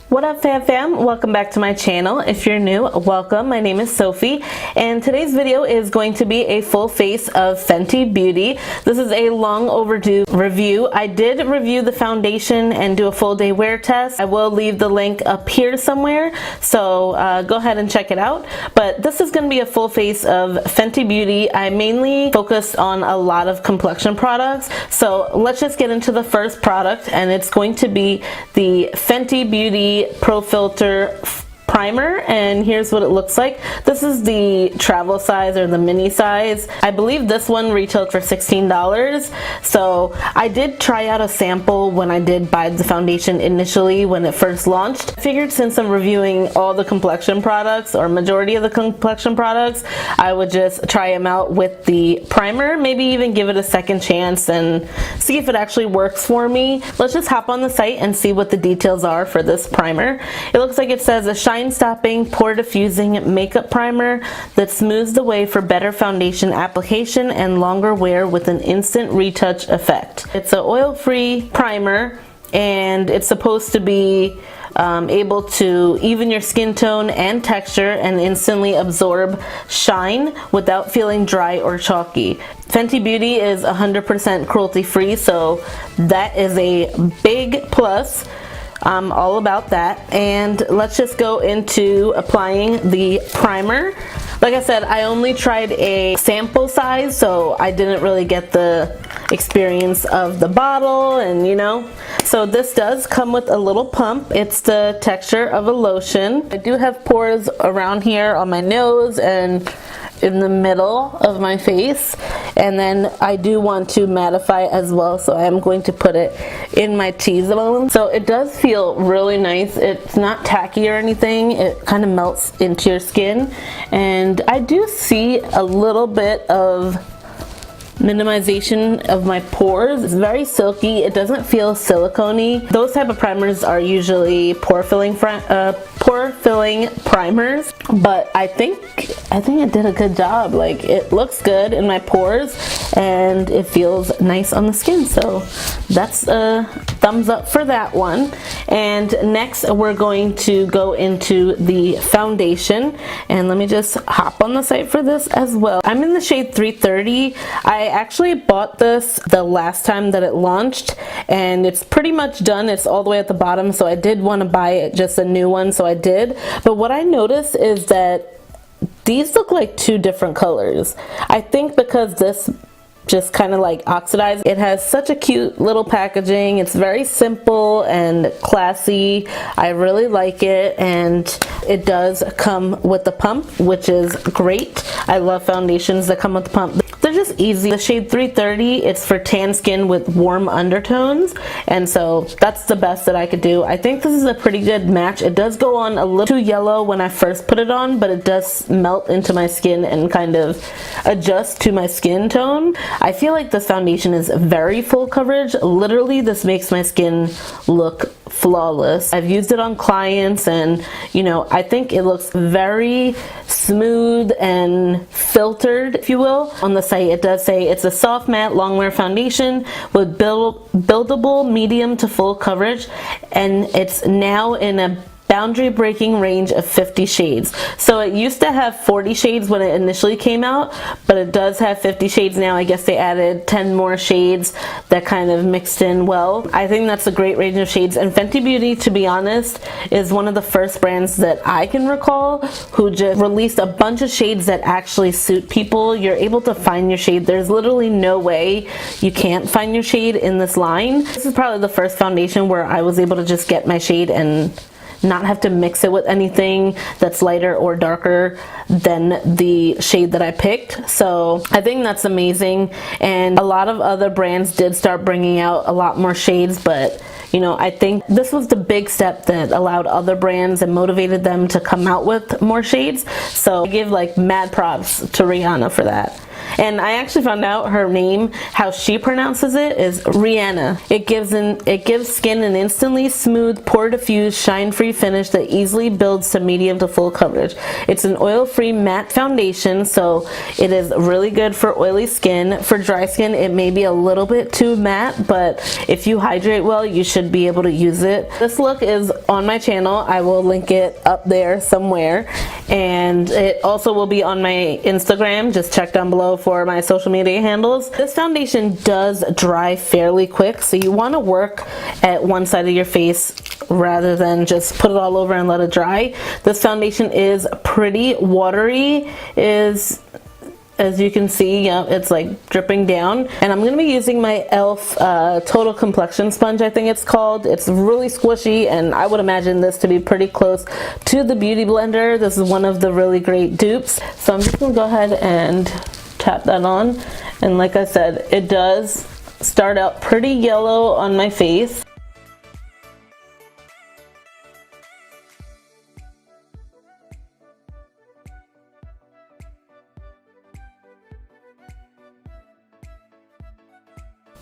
What up fam? Welcome back to my channel. If you're new, welcome. My name is Sophie and today's video is going to be a full face of Fenty Beauty. This is a long overdue review. I did review the foundation and do a full day wear test. I will leave the link up here somewhere, so go ahead and check it out. But this is going to be a full face of Fenty Beauty. I mainly focused on a lot of complexion products, so let's just get into the first product, and it's going to be the Fenty Beauty Pro Filtr primer, and here's what it looks like. This is the travel size or the mini size. I believe this one retailed for $16. So I did try out a sample when I did buy the foundation initially when it first launched. I figured since I'm reviewing all the complexion products or majority of the complexion products, I would just try them out with the primer, maybe even give it a second chance and see if it actually works for me. Let's just hop on the site and see what the details are for this primer. It looks like it says a shine stopping, pore diffusing makeup primer that smooths the way for better foundation application and longer wear with an instant retouch effect. It's an oil-free primer and it's supposed to be able to even your skin tone and texture and instantly absorb shine without feeling dry or chalky. Fenty Beauty is 100% cruelty free, so that is a big plus. I'm all about that. And let's just go into applying the primer. Like I said, I only tried a sample size, so I didn't really get the experience of the bottle, and you know. So this does come with a little pump. It's the texture of a lotion. I do have pores around here on my nose and in the middle of my face, and then I do want to mattify as well, so I'm going to put it in my T-zone. So it does feel really nice. It's not tacky or anything. It kind of melts into your skin, and I do see a little bit of minimization of my pores. It's very silky. It doesn't feel silicone-y. Those type of primers are usually pore filling primers, but I think it did a good job. Like, it looks good in my pores and it feels nice on the skin, so that's a thumbs up for that one. And next we're going to go into the foundation, and let me just hop on the site for this as well. I'm in the shade 330. I actually bought this the last time that it launched and it's pretty much done. It's all the way at the bottom, so I did want to buy it, just a new one, so I did. But what I noticed is that these look like two different colors. I think because this just kind of like oxidized. It has such a cute little packaging. It's very simple and classy. I really like it, and it does come with the pump, which is great. I love foundations that come with the pump. They're just easy. The shade 330, it's for tan skin with warm undertones, and so that's the best that I could do. I think this is a pretty good match. It does go on a little too yellow when I first put it on, but it does melt into my skin and kind of adjust to my skin tone. I feel like this foundation is very full coverage. Literally, this makes my skin look flawless. I've used it on clients, and you know, I think it looks very smooth and filtered, if you will. On the site it does say it's a soft matte long wear foundation with buildable medium to full coverage, and it's now in a boundary breaking range of 50 shades. So it used to have 40 shades when it initially came out, but it does have 50 shades now. I guess they added 10 more shades that kind of mixed in well. I think that's a great range of shades, and Fenty Beauty, to be honest, is one of the first brands that I can recall who just released a bunch of shades that actually suit people. You're able to find your shade. There's literally no way you can't find your shade in this line. This is probably the first foundation where I was able to just get my shade and not have to mix it with anything that's lighter or darker than the shade that I picked. So I think that's amazing, and a lot of other brands did start bringing out a lot more shades, but you know, I think this was the big step that allowed other brands and motivated them to come out with more shades. So I give like mad props to Rihanna for that. And I actually found out her name, how she pronounces it, is Rihanna. It gives skin an instantly smooth, pore diffused, shine-free finish that easily builds to medium to full coverage. It's an oil-free matte foundation, so it is really good for oily skin. For dry skin, it may be a little bit too matte, but if you hydrate well, you should be able to use it. This look is on my channel. I will link it up there somewhere, and it also will be on my Instagram. Just check down below for my social media handles. This foundation does dry fairly quick, so you want to work at one side of your face rather than just put it all over and let it dry. This foundation is pretty watery, as you can see, yeah, it's like dripping down. And I'm going to be using my e.l.f. Total Complexion Sponge, I think it's called. It's really squishy, and I would imagine this to be pretty close to the Beauty Blender. This is one of the really great dupes. So I'm just going to go ahead and tap that on. And like I said, it does start out pretty yellow on my face.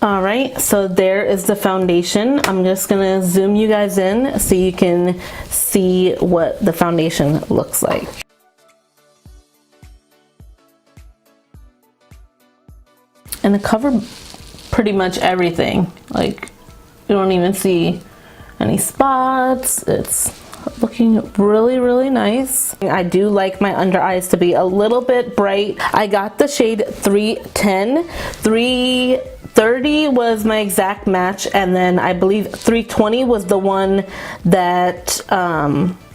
Alright, so there is the foundation. I'm just going to zoom you guys in so you can see what the foundation looks like. And it covered pretty much everything. Like, you don't even see any spots. It's looking really, really nice. I do like my under eyes to be a little bit bright. I got the shade 310. 330 was my exact match, and then I believe 320 was the one that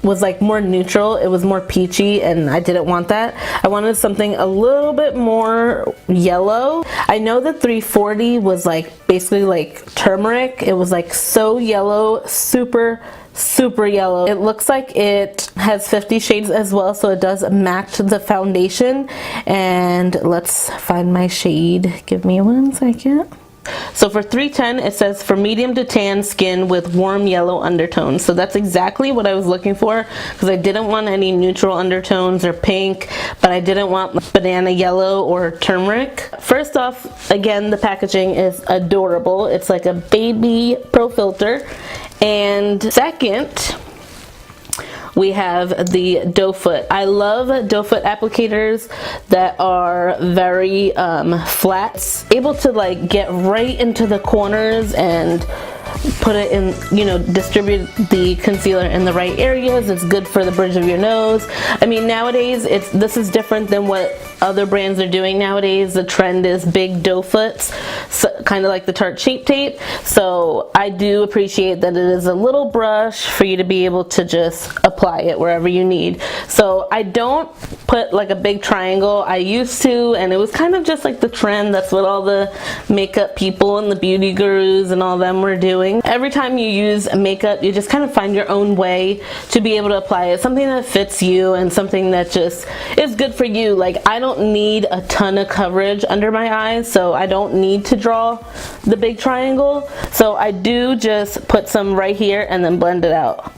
was like more neutral. It was more peachy, and I didn't want that. I wanted something a little bit more yellow. I know that 340 was like basically like turmeric. It was like so yellow, super yellow. It looks like it has 50 shades as well, so it does match the foundation. And let's find my shade. Give me 1 second. So for 310, it says for medium to tan skin with warm yellow undertones. So that's exactly what I was looking for, because I didn't want any neutral undertones or pink, but I didn't want banana yellow or turmeric. First off, again, the packaging is adorable. It's like a baby pro filter. And second, we have the doe foot. I love doe foot applicators that are very flat. It's able to like get right into the corners and put it in, you know, distribute the concealer in the right areas. It's good for the bridge of your nose. I mean, nowadays this is different than what other brands are doing nowadays. The trend is big doe foots, so, kind of like the Tarte Shape Tape. So I do appreciate that it is a little brush for you to be able to just apply it wherever you need. So I don't put like a big triangle. I used to, and it was kind of just like the trend. That's what all the makeup people and the beauty gurus and all them were doing. Every time you use makeup, you just kind of find your own way to be able to apply it. Something that fits you and something that just is good for you. Like, I don't need a ton of coverage under my eyes, so I don't need to draw the big triangle. So I do just put some right here and then blend it out.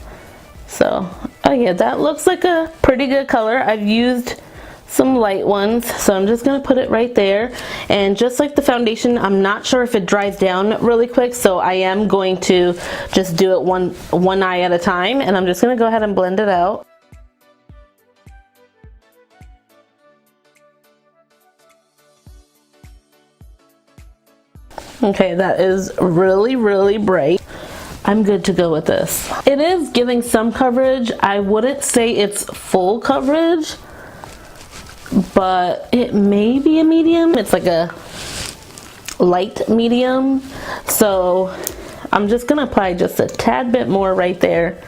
So, oh yeah, that looks like a pretty good color. I've used some light ones, so I'm just gonna put it right there. And just like the foundation, I'm not sure if it dries down really quick, so I am going to just do it one eye at a time, and I'm just gonna go ahead and blend it out. Okay, that is really, really bright. I'm good to go with this. It is giving some coverage. I wouldn't say it's full coverage, but it may be a medium. It's like a light medium. So I'm just gonna apply just a tad bit more right there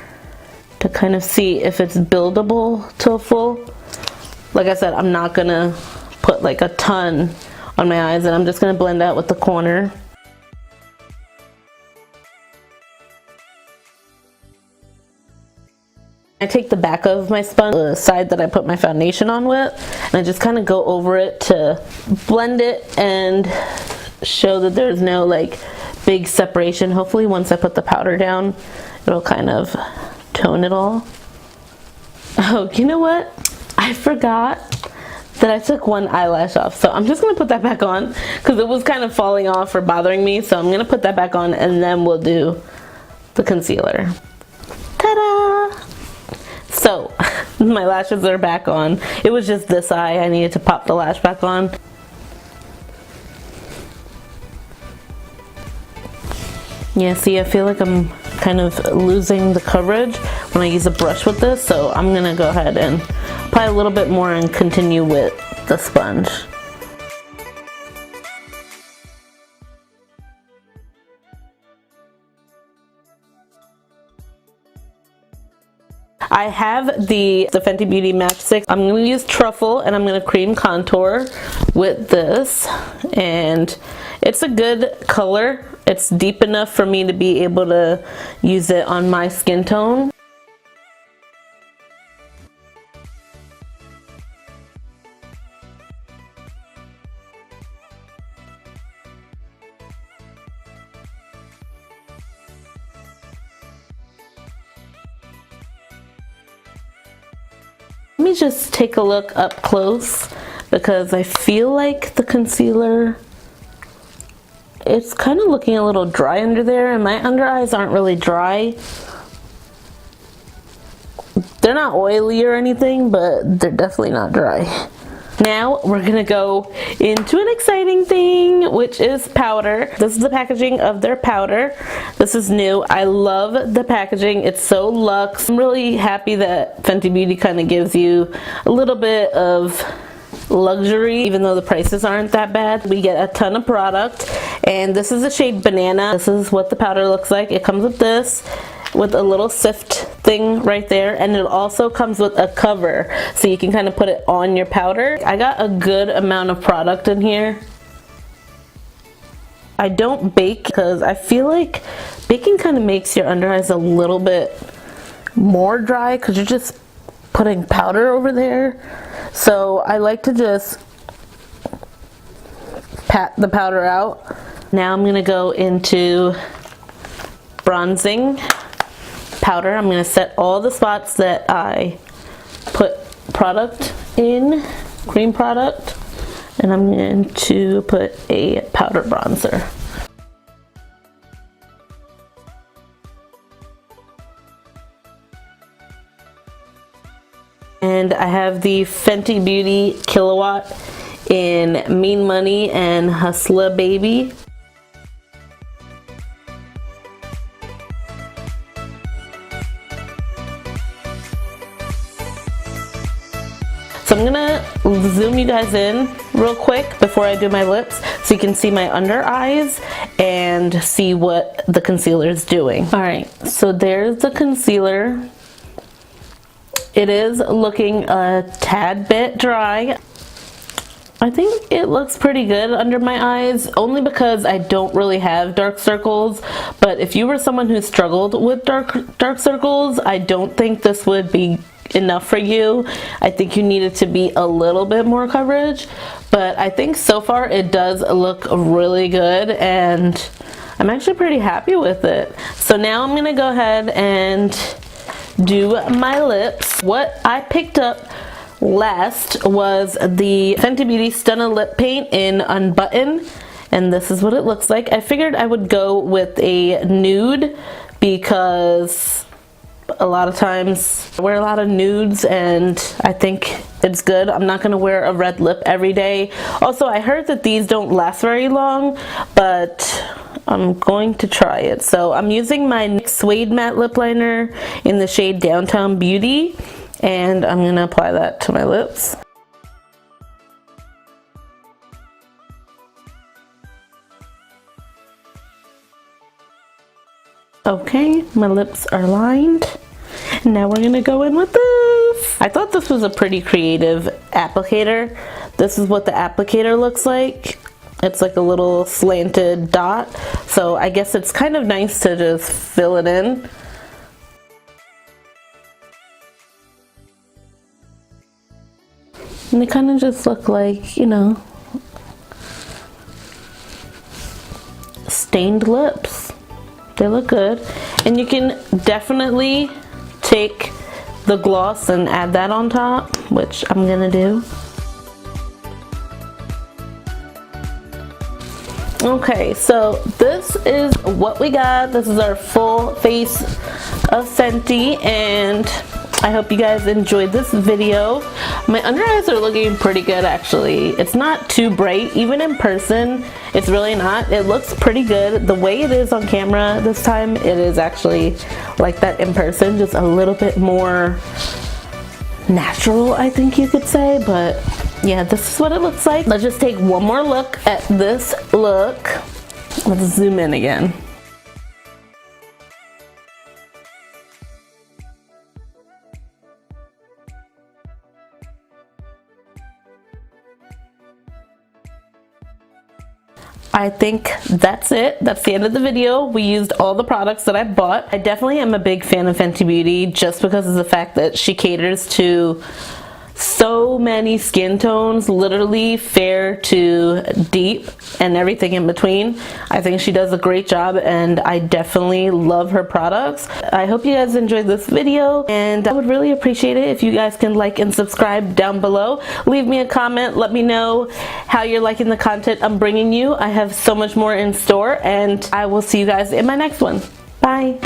to kind of see if it's buildable to a full. Like I said, I'm not gonna put like a ton on my eyes, and I'm just gonna blend out with the corner. I take the back of my sponge, the side that I put my foundation on with, and I just kind of go over it to blend it and show that there's no like big separation. Hopefully once I put the powder down, it'll kind of tone it all. Oh, you know what? I forgot that I took one eyelash off. So I'm just gonna put that back on because it was kind of falling off or bothering me. So I'm gonna put that back on and then we'll do the concealer. Ta-da! So my lashes are back on. It was just this eye. I needed to pop the lash back on. Yeah, see, I feel like I'm kind of losing the coverage when I use a brush with this, so I'm gonna go ahead and apply a little bit more and continue with the sponge. I have the Fenty Beauty Matchstick. I'm going to use Truffle and I'm going to cream contour with this, and it's a good color. It's deep enough for me to be able to use it on my skin tone. Let me just take a look up close because I feel like the concealer, it's kind of looking a little dry under there, and my under eyes aren't really dry. They're not oily or anything, but they're definitely not dry. Now we're gonna go into an exciting thing, which is powder. This is the packaging of their powder. This is new. I love the packaging. It's so luxe. I'm really happy that Fenty Beauty kind of gives you a little bit of luxury, even though the prices aren't that bad. We get a ton of product, and this is the shade Banana. This is what the powder looks like. It comes with this, with a little sift thing right there, and it also comes with a cover so you can kind of put it on your powder. I got a good amount of product in here. I don't bake because I feel like baking kind of makes your under eyes a little bit more dry because you're just putting powder over there. So I like to just pat the powder out. Now I'm gonna go into bronzing powder. I'm going to set all the spots that I put product in, cream product, and I'm going to put a powder bronzer. And I have the Fenty Beauty Kilowatt in Mean Money and Hustler Baby. So I'm gonna zoom you guys in real quick before I do my lips so you can see my under eyes and see what the concealer is doing. Alright, so there's the concealer. It is looking a tad bit dry. I think it looks pretty good under my eyes, only because I don't really have dark circles. But if you were someone who struggled with dark circles, I don't think this would be enough for you. I think you needed to be a little bit more coverage, but I think so far it does look really good, and I'm actually pretty happy with it. So now I'm gonna go ahead and do my lips. What I picked up last was the Fenty Beauty Stunna Lip Paint in Unbutton, and this is what it looks like. I figured I would go with a nude because a lot of times I wear a lot of nudes and I think it's good. I'm not gonna wear a red lip every day. Also, I heard that these don't last very long, but I'm going to try it. So I'm using my NYX Suede Matte Lip Liner in the shade Downtown Beauty, and I'm gonna apply that to my lips. Okay, my lips are lined. Now we're gonna go in with this. I thought this was a pretty creative applicator. This is what the applicator looks like. It's like a little slanted dot. So I guess it's kind of nice to just fill it in. And they kind of just look like, you know, stained lips. They look good. And you can definitely take the gloss and add that on top, which I'm gonna do. Okay, so this is what we got. This is our full face of Fenty, and I hope you guys enjoyed this video. My under eyes are looking pretty good actually. It's not too bright, even in person, it's really not. It looks pretty good. The way it is on camera this time, it is actually like that in person, just a little bit more natural, I think you could say, but yeah, this is what it looks like. Let's just take one more look at this look. Let's zoom in again. I think that's it. That's the end of the video. We used all the products that I bought. I definitely am a big fan of Fenty Beauty just because of the fact that she caters to so many skin tones, literally fair to deep and everything in between. I think she does a great job and I definitely love her products. I hope you guys enjoyed this video, and I would really appreciate it if you guys can like and subscribe down below. Leave me a comment, let me know how you're liking the content I'm bringing you. I have so much more in store, and I will see you guys in my next one. Bye.